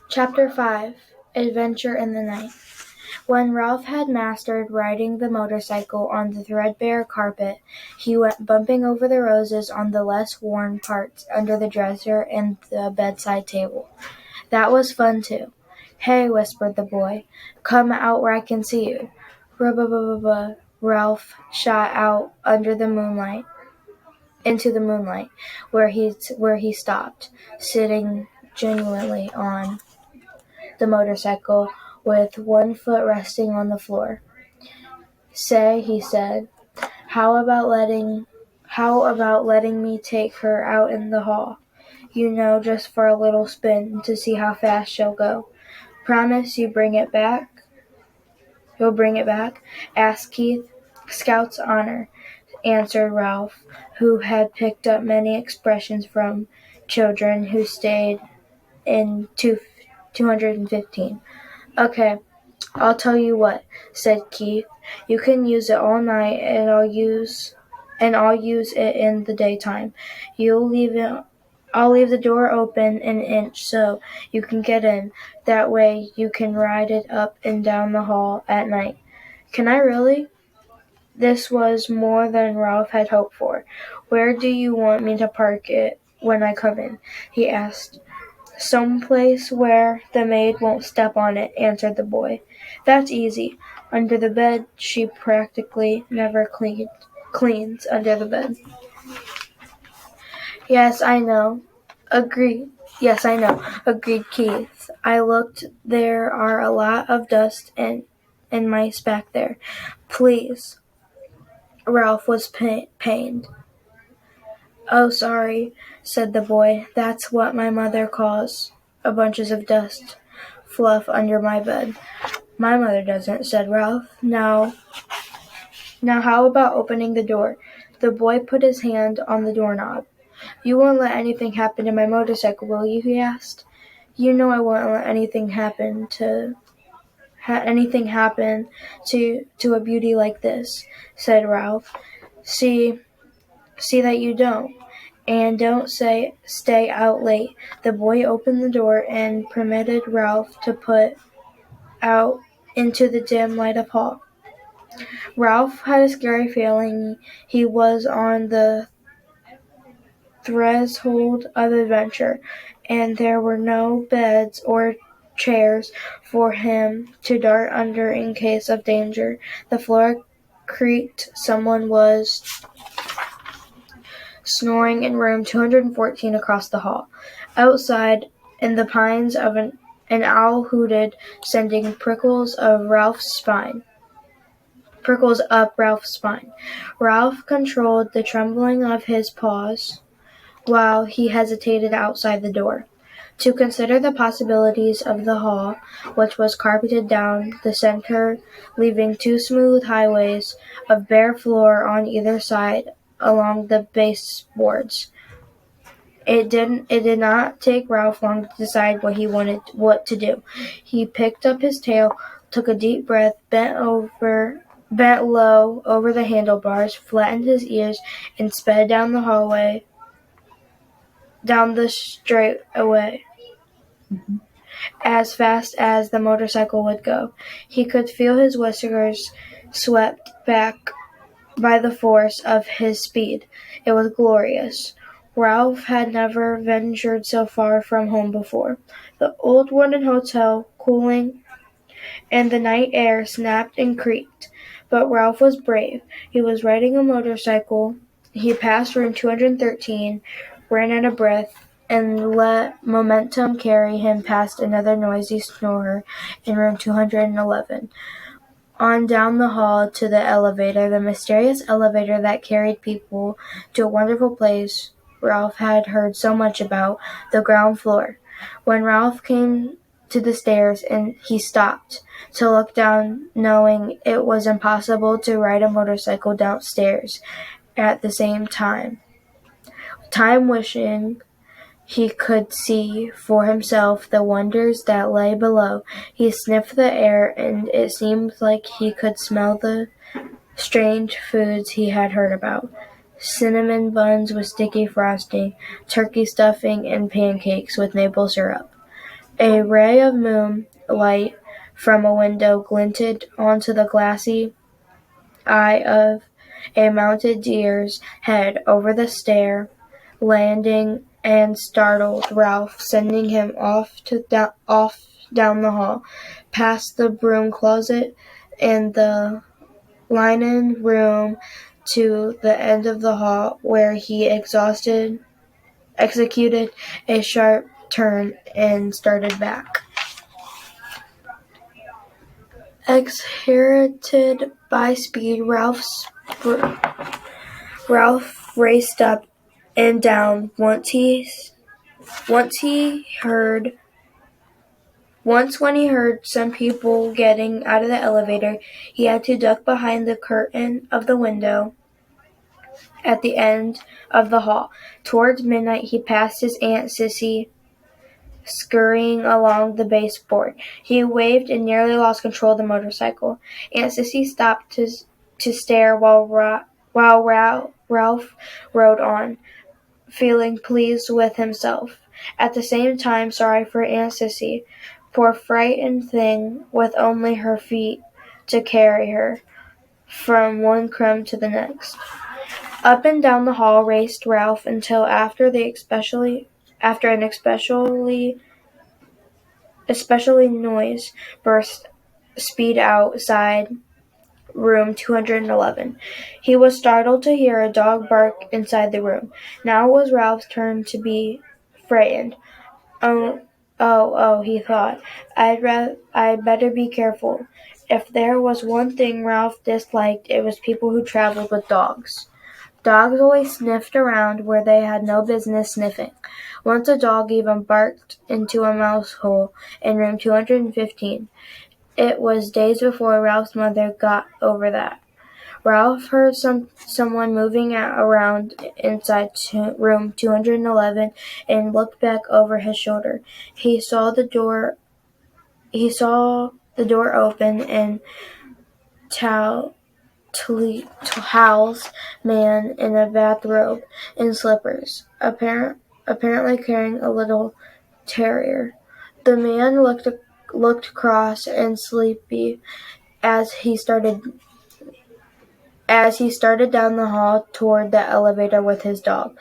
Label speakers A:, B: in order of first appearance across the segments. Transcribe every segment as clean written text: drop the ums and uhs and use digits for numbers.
A: Chapter 5 Adventure in the Night. When Ralph had mastered riding the motorcycle on the threadbare carpet, he went bumping over the roses on the less worn parts under the dresser and the bedside table. That was fun, too. "Hey," whispered the boy, "come out where I can see you." Rub-a-ba-ba-ba. Ralph shot out into the moonlight, where he stopped, sitting genuinely on the motorcycle with one foot resting on the floor. "Say," he said, how about letting me take her out in the hall? Just for a little spin to see how fast she'll go. Promise you'll bring it back?" asked Keith. "Scout's honor," answered Ralph, who had picked up many expressions from children who stayed in 215. "Okay, I'll tell you what," said Keith. "You can use it all night, and I'll use it in the daytime. I'll leave the door open an inch so you can get in. That way you can ride it up and down the hall at night." "Can I really?" This was more than Ralph had hoped for. "Where do you want me to park it when I come in?" he asked. "Some place where the maid won't step on it," answered the boy. "That's easy. Under the bed. She practically never cleans under the bed." Yes, I know. Agreed. Agreed Keith. "I looked. There are a lot of dust and mice back there. Please." Ralph was pained. "Oh, sorry," said the boy. "That's what my mother calls a bunches of dust fluff under my bed." "My mother doesn't," said Ralph. Now how about opening the door?" The boy put his hand on the doorknob. "You won't let anything happen to my motorcycle, will you?" he asked. "You know I won't let anything happen to a beauty like this," said Ralph. See that you don't. And don't stay out late." The boy opened the door and permitted Ralph to put out into the dim light of hall. Ralph had a scary feeling he was on the threshold of adventure, and there were no beds or chairs for him to dart under in case of danger. The floor creaked. Someone was snoring in room 214 across the hall. Outside, in the pines, an owl hooted, sending prickles up Ralph's spine. Ralph controlled the trembling of his paws while he hesitated outside the door, to consider the possibilities of the hall, which was carpeted down the center, leaving two smooth highways of bare floor on either side along the baseboards. It did not take Ralph long to decide what to do. He picked up his tail, took a deep breath, bent low over the handlebars, flattened his ears, and sped down the straightaway as fast as the motorcycle would go. He could feel his whiskers swept back by the force of his speed. It was glorious. Ralph had never ventured so far from home before. The old wooden hotel, cooling, and the night air snapped and creaked. But Ralph was brave. He was riding a motorcycle. He passed room 213, ran out of breath, and let momentum carry him past another noisy snorer in room 211. On down the hall to the elevator, the mysterious elevator that carried people to a wonderful place Ralph had heard so much about, the ground floor. When Ralph came to the stairs, and he stopped to look down, knowing it was impossible to ride a motorcycle downstairs at the same time, wishing he could see for himself the wonders that lay below. He sniffed the air, and it seemed like he could smell the strange foods he had heard about. Cinnamon buns with sticky frosting, turkey stuffing, and pancakes with maple syrup. A ray of moonlight from a window glinted onto the glassy eye of a mounted deer's head over the stair landing and startled Ralph, sending him off down the hall, past the broom closet and the linen room to the end of the hall, where he executed a sharp turn and started back. Exhilarated by speed, Ralph raced up and down. Once when he heard some people getting out of the elevator, he had to duck behind the curtain of the window at the end of the hall. Towards midnight, he passed his Aunt Sissy scurrying along the baseboard. He waved and nearly lost control of the motorcycle. Aunt Sissy stopped to stare while Ralph rode on, feeling pleased with himself. At the same time, sorry for Aunt Sissy, poor frightened thing with only her feet to carry her from one crumb to the next. Up and down the hall raced Ralph until after an especially noise burst speed outside room 211. He was startled to hear a dog bark inside the room. Now it was Ralph's turn to be frightened. Oh, he thought. I'd better be careful. If there was one thing Ralph disliked, it was people who traveled with dogs. Dogs always sniffed around where they had no business sniffing. Once a dog even barked into a mouse hole in room 215. It was days before Ralph's mother got over that. Ralph heard someone moving around inside room 211 and looked back over his shoulder. He saw the door open and Hal's man in a bathrobe and slippers, apparently carrying a little terrier. The man looked cross and sleepy as he started down the hall toward the elevator with his dog.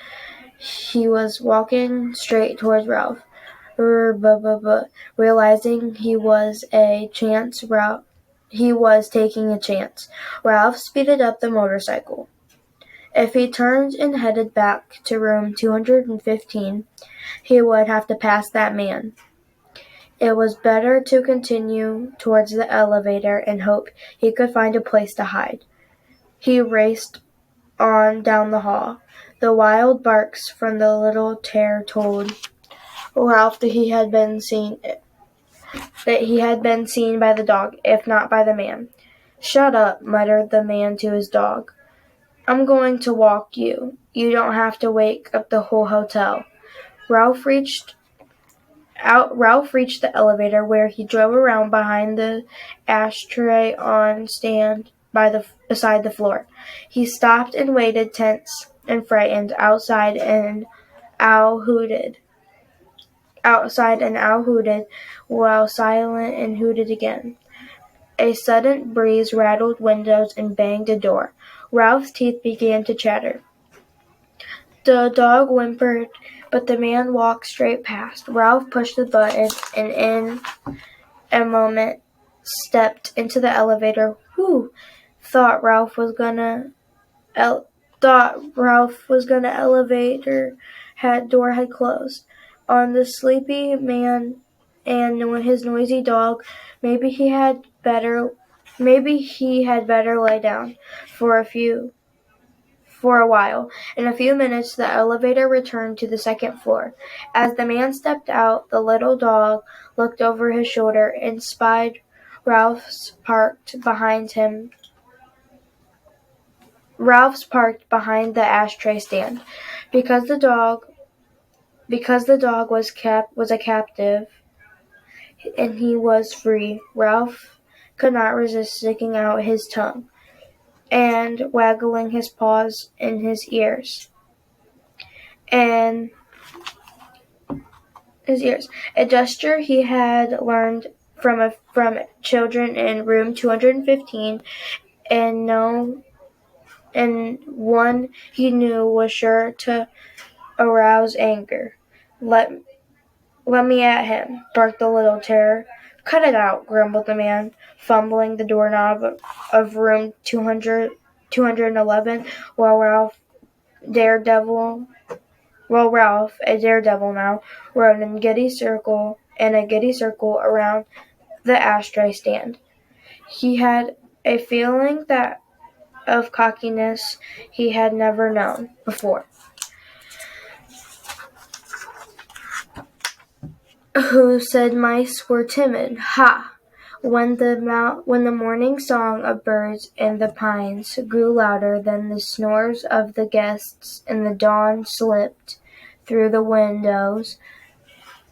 A: He was walking straight towards Ralph, realizing he was taking a chance. Ralph speeded up the motorcycle. If he turned and headed back to room 215, he would have to pass that man. It was better to continue towards the elevator and hope he could find a place to hide. He raced on down the hall. The wild barks from the little terrier told Ralph that he had been seen by the dog, if not by the man. "Shut up," muttered the man to his dog. "I'm going to walk you. You don't have to wake up the whole hotel." Ralph reached the elevator, where he drove around behind the ashtray on stand beside the floor. He stopped and waited, tense and frightened. Outside, an owl hooted, while silent and hooted again. A sudden breeze rattled windows and banged a door. Ralph's teeth began to chatter. The dog whimpered, but the man walked straight past. Ralph pushed the button and in a moment stepped into the elevator. Whew! Thought Ralph was gonna elevator door had closed on the sleepy man and his noisy dog. Maybe he had better lie down for a while. In a few minutes, the elevator returned to the second floor. As the man stepped out, the little dog looked over his shoulder and spied Ralph's parked behind the ashtray stand. Because the dog was a captive and he was free, Ralph could not resist sticking out his tongue and waggling his paws in his ears. And his ears, a gesture he had learned from children in room 215, and one he knew was sure to arouse anger. Let Let me at him, barked the little terror. Cut it out, grumbled the man, fumbling the doorknob of room 211, while Daredevil, Ralph, a daredevil now, rode in a giddy circle around the ashtray stand. He had a feeling that of cockiness he had never known before. Who said mice were timid? Ha! When the morning song of birds in the pines grew louder than the snores of the guests, and the dawn slipped through the windows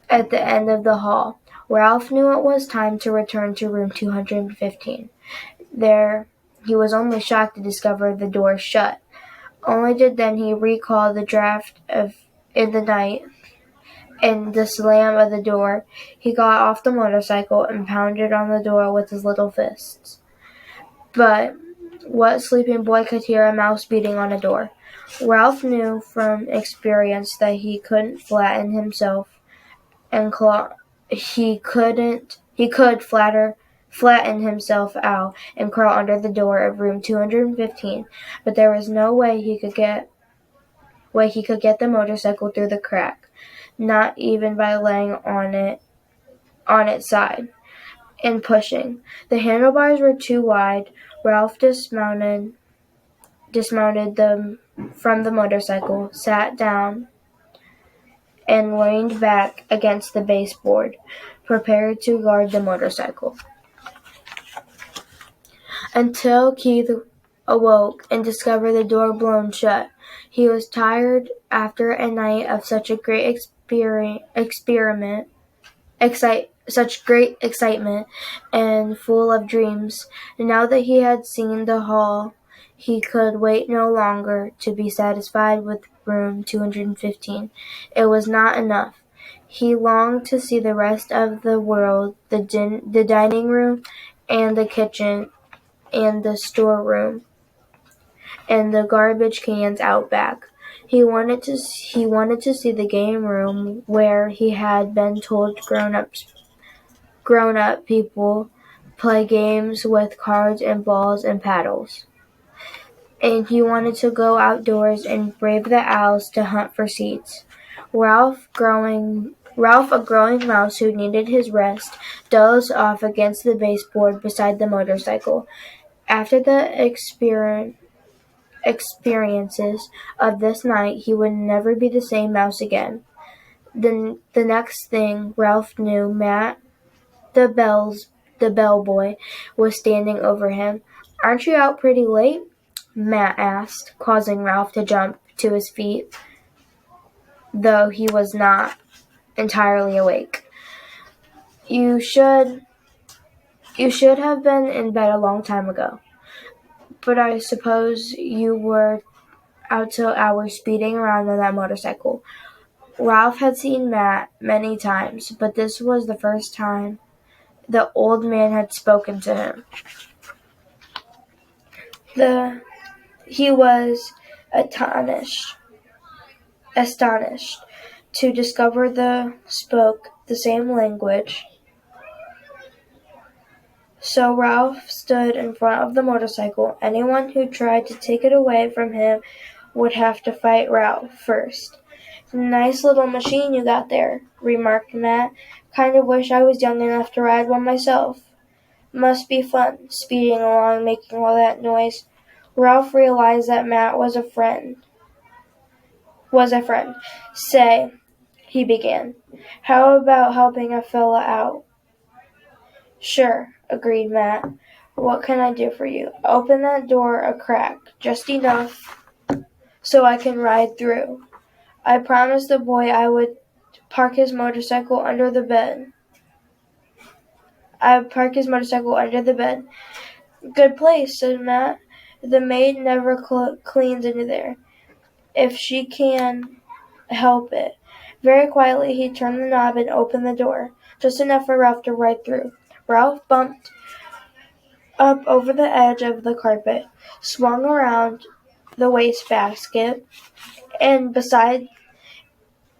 A: at the end of the hall, Ralph knew it was time to return to room 215. There, he was only shocked to discover the door shut. Only did then he recall the draft in the night and the slam of the door. He got off the motorcycle and pounded on the door with his little fists. But what sleeping boy could hear a mouse beating on a door? Ralph knew from experience that he couldn't flatten himself and claw. He could flatten himself out and crawl under the door of room 215, but there was no way he could get the motorcycle through the crack, not even by laying on its side and pushing. The handlebars were too wide. Ralph dismounted from the motorcycle, sat down, and leaned back against the baseboard, prepared to guard the motorcycle. Until Keith awoke and discovered the door blown shut. He was tired after a night of such a great such great excitement and full of dreams. Now that he had seen the hall, he could wait no longer to be satisfied with room 215. It was not enough. He longed to see the rest of the world, the dining room and the kitchen and the storeroom and the garbage cans out back. He wanted to see the game room where he had been told grown up people play games with cards and balls and paddles. And he wanted to go outdoors and brave the owls to hunt for seeds. Ralph, a growing mouse who needed his rest, dozed off against the baseboard beside the motorcycle. After the experiences of this night, he would never be the same mouse again. The next thing Ralph knew, Matt, the bellboy, was standing over him. "Aren't you out pretty late?" Matt asked, causing Ralph to jump to his feet, though he was not entirely awake. You should have been in bed a long time ago. But I suppose you were out till hours speeding around on that motorcycle. Ralph had seen Matt many times, but this was the first time the old man had spoken to him. He was astonished to discover spoke the same language. So Ralph stood in front of the motorcycle. Anyone who tried to take it away from him would have to fight Ralph first. "Nice little machine you got there," remarked Matt. "Kind of wish I was young enough to ride one myself. Must be fun, speeding along making all that noise." Ralph realized that Matt was a friend. "Say," he began, "how about helping a fella out?" "Sure," agreed Matt. "What can I do for you?" "Open that door a crack, just enough so I can ride through. I promised the boy I would park his motorcycle under the bed. "Good place," said Matt. "The maid never cleans into there, if she can help it. Very quietly he turned the knob and opened the door, just enough for Ralph to ride through. Ralph bumped up over the edge of the carpet, swung around the wastebasket, and beside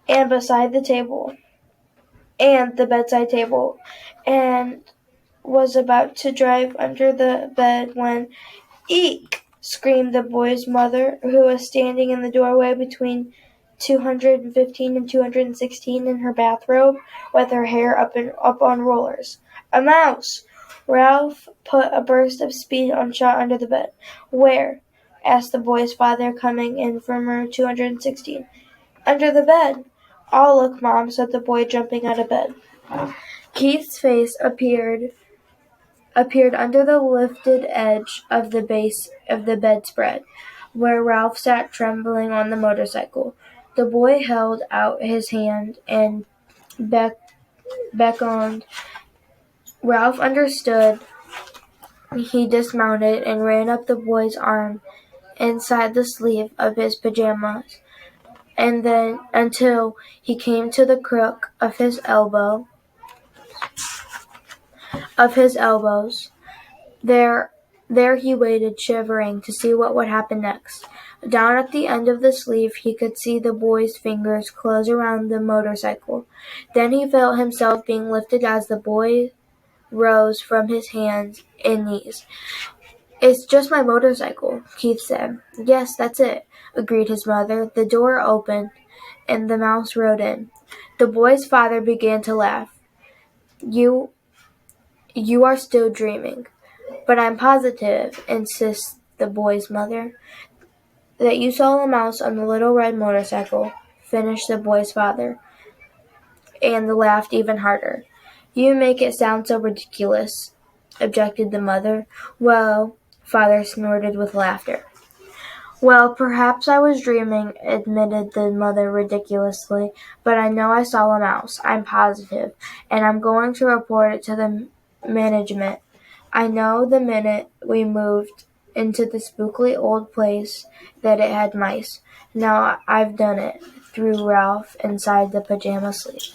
A: the table and the bedside table, and was about to drive under the bed when "Eek!" screamed the boy's mother, who was standing in the doorway between 215 and 216 in her bathrobe, with her hair up on rollers. "A mouse!" Ralph put a burst of speed on shot under the bed. "Where?" asked the boy's father, coming in from room 216. "Under the bed." "I'll look, Mom," said the boy, jumping out of bed. Keith's face appeared under the lifted edge of the base of the bedspread, where Ralph sat trembling on the motorcycle. The boy held out his hand and beckoned. Ralph understood. He dismounted and ran up the boy's arm inside the sleeve of his pajamas, and then until he came to the crook of his elbows. There he waited, shivering, to see what would happen next. Down at the end of the sleeve he could see the boy's fingers close around the motorcycle. Then he felt himself being lifted as the boy rose from his hands and knees. "It's just my motorcycle," Keith said. "Yes, that's it," agreed his mother. The door opened, and the mouse rode in. The boy's father began to laugh. You are still dreaming." "But I'm positive," insists the boy's mother, "that you saw a mouse on the little red motorcycle," finished the boy's father, and laughed even harder. "You make it sound so ridiculous," objected the mother. "Well," father snorted with laughter. "Well, perhaps I was dreaming," admitted the mother ridiculously, "but I know I saw a mouse. I'm positive, and I'm going to report it to the management. I know the minute we moved into the spookily old place that it had mice. Now I've done it," threw Ralph inside the pajama sleeve.